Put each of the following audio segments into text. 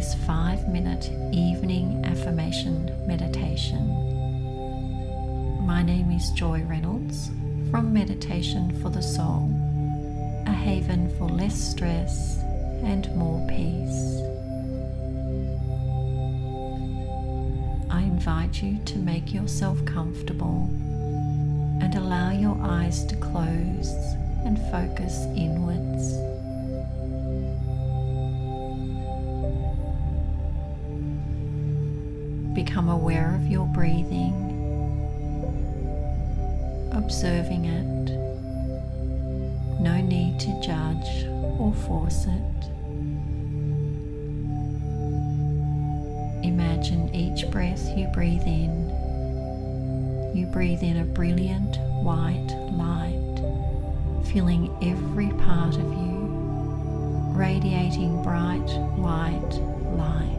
this 5-minute evening affirmation meditation. My name is Joy Reynolds from Meditation for the Soul, a haven for less stress and more peace. I invite you to make yourself comfortable and allow your eyes to close and focus inwards. Become aware of your breathing, observing it. No need to judge or force it. Imagine each breath you breathe in a brilliant white light, filling every part of you, radiating bright white light.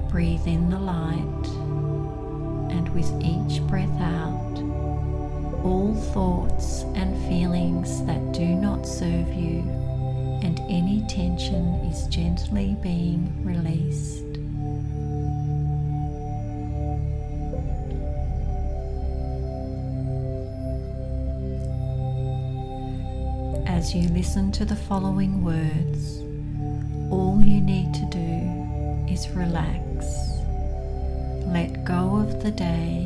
Breathe in the light, and with each breath out, all thoughts and feelings that do not serve you and any tension is gently being released. As you listen to the following words, all you need to do is relax. Let go of the day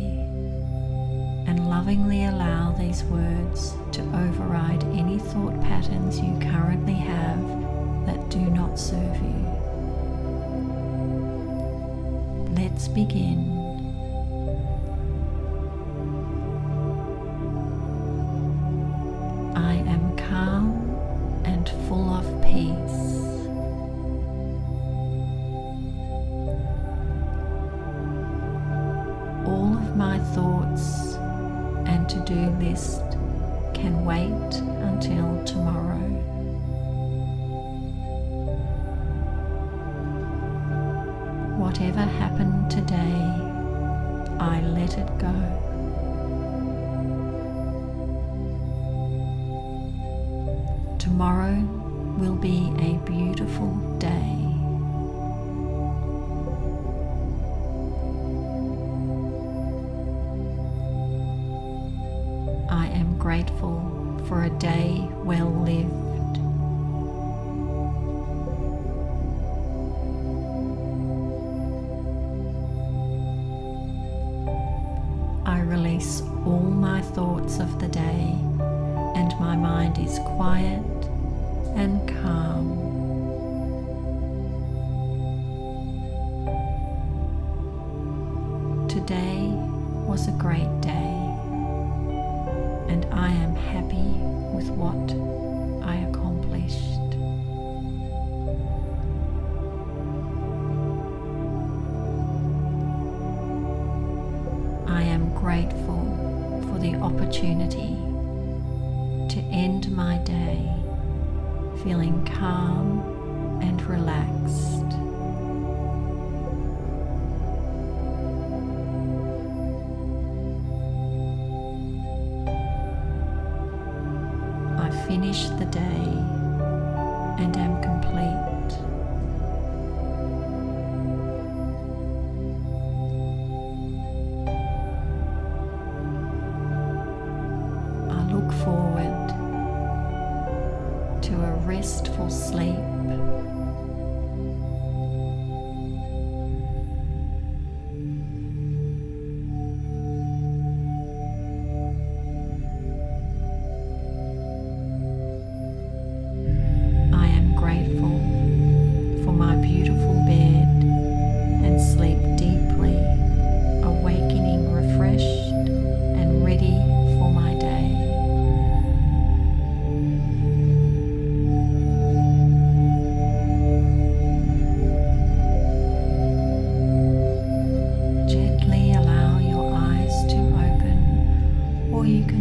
and lovingly allow these words to override any thought patterns you currently have that do not serve you. Let's begin. I am calm and full of peace. All of my thoughts and to-do list can wait until tomorrow. Whatever happened today, I let it go. Tomorrow will be a beautiful day. I am grateful for a day well lived. I release all my thoughts of the day, and my mind is quiet and calm. Today was a great day, and I am happy with what I accomplished. I am grateful for the opportunity to end my day feeling calm and relaxed. I finish the day and am complete. I look forward to a restful sleep. I am grateful for my beautiful bed and sleep deeply, awakening refreshed and ready for my day. Gently allow your eyes to open, or you can